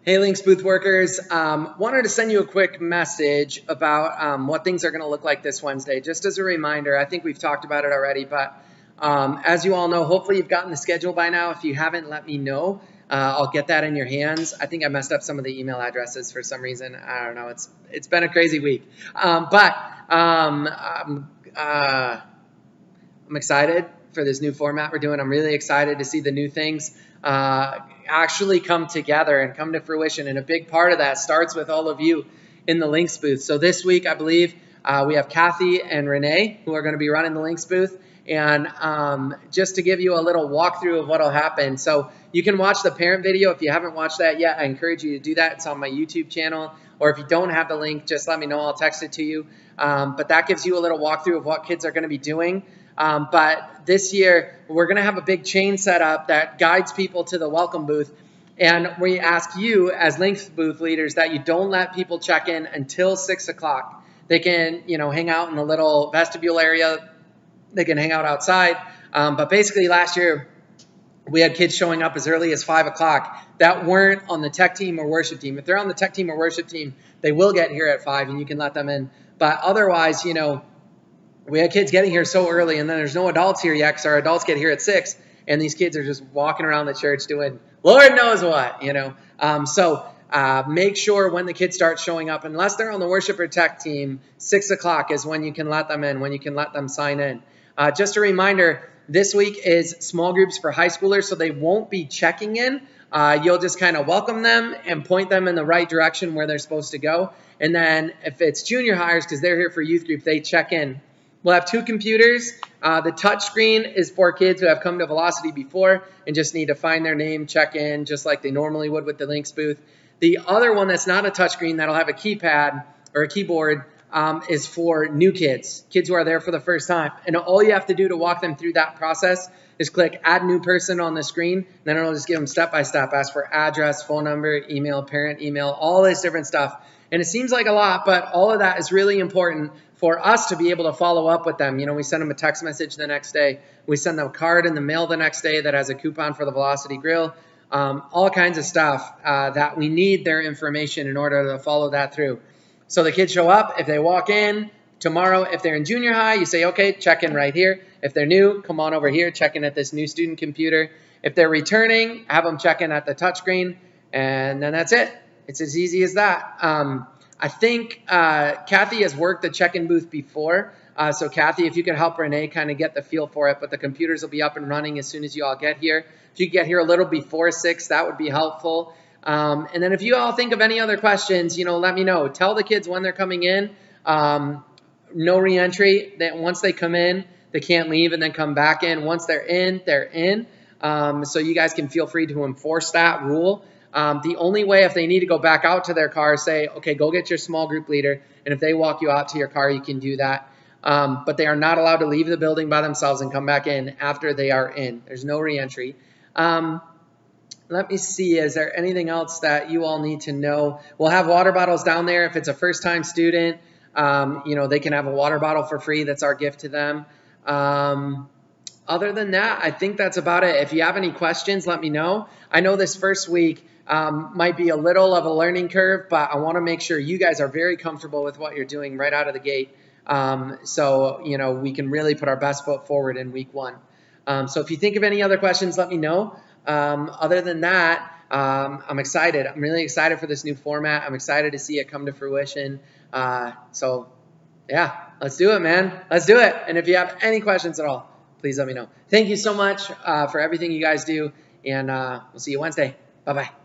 Hey, Links booth workers. Wanted to send you a quick message about what things are going to look like this Wednesday. Just as a reminder, I think we've talked about it already, but as you all know, hopefully you've gotten the schedule by now. If you haven't, let me know. I'll get that in your hands. I think I messed up some of the email addresses for some reason. I don't know. It's been a crazy week, but I'm excited for this new format we're doing. I'm really excited to see the new things actually come together and come to fruition. And a big part of that starts with all of you in the Links booth. So this week, I believe we have Kathy and Renee who are going to be running the Links booth. And just to give you a little walkthrough of what will happen. So you can watch the parent video. If you haven't watched that yet, I encourage you to do that. It's on my YouTube channel. Or if you don't have the link, just let me know. I'll text it to you. But that gives you a little walkthrough of what kids are going to be doing. But this year, we're going to have a big chain set up that guides people to the welcome booth. And we ask you as Links booth leaders that you don't let people check in until 6 o'clock. They can, hang out in the little vestibule area. They can hang out outside. But basically last year, we had kids showing up as early as 5 o'clock that weren't on the tech team or worship team. If they're on the tech team or worship team, they will get here at 5 and you can let them in. But otherwise, we had kids getting here so early, and then there's no adults here yet because our adults get here at 6, and these kids are just walking around the church doing Lord knows what, So make sure when the kids start showing up, unless they're on the worship or tech team, 6 o'clock is when you can let them in, when you can let them sign in. Just a reminder, this week is small groups for high schoolers, so they won't be checking in. You'll just kind of welcome them and point them in the right direction where they're supposed to go. And then if it's junior hires, because they're here for youth group, they check in. We'll have 2 computers. The touch screen is for kids who have come to Velocity before and just need to find their name, check in, just like they normally would with the Links booth. The other one that's not a touch screen that'll have a keypad or a keyboard is for new kids who are there for the first time. And all you have to do to walk them through that process is click Add New Person on the screen. And then it'll just give them step-by-step, ask for address, phone number, email, parent email, all this different stuff. And it seems like a lot, but all of that is really important for us to be able to follow up with them. We send them a text message the next day. We send them a card in the mail the next day that has a coupon for the Velocity Grill. All kinds of stuff that we need their information in order to follow that through. So the kids show up. If they walk in tomorrow, if they're in junior high, you say, okay, check in right here. If they're new, come on over here, check in at this new student computer. If they're returning, have them check in at the touchscreen, and then that's it. It's as easy as that. I think Kathy has worked the check-in booth before. So Kathy, if you could help Renee kind of get the feel for it, but the computers will be up and running as soon as you all get here. If you get here a little before 6, that would be helpful. And then if you all think of any other questions, let me know. Tell the kids when they're coming in. No reentry. That once they come in, they can't leave and then come back in. Once they're in, they're in. So you guys can feel free to enforce that rule. The only way, if they need to go back out to their car, say, okay, go get your small group leader. And if they walk you out to your car, you can do that. But they are not allowed to leave the building by themselves and come back in after they are in. There's no reentry. Let me see. Is there anything else that you all need to know? We'll have water bottles down there. If it's a first-time student, they can have a water bottle for free. That's our gift to them. Other than that, I think that's about it. If you have any questions, let me know. I know this first week might be a little of a learning curve, but I want to make sure you guys are very comfortable with what you're doing right out of the gate. So we can really put our best foot forward in week 1. So if you think of any other questions, let me know. Other than that, I'm excited. I'm really excited for this new format. I'm excited to see it come to fruition. So yeah, let's do it, man. Let's do it. And if you have any questions at all, please let me know. Thank you so much for everything you guys do, and we'll see you Wednesday. Bye-bye.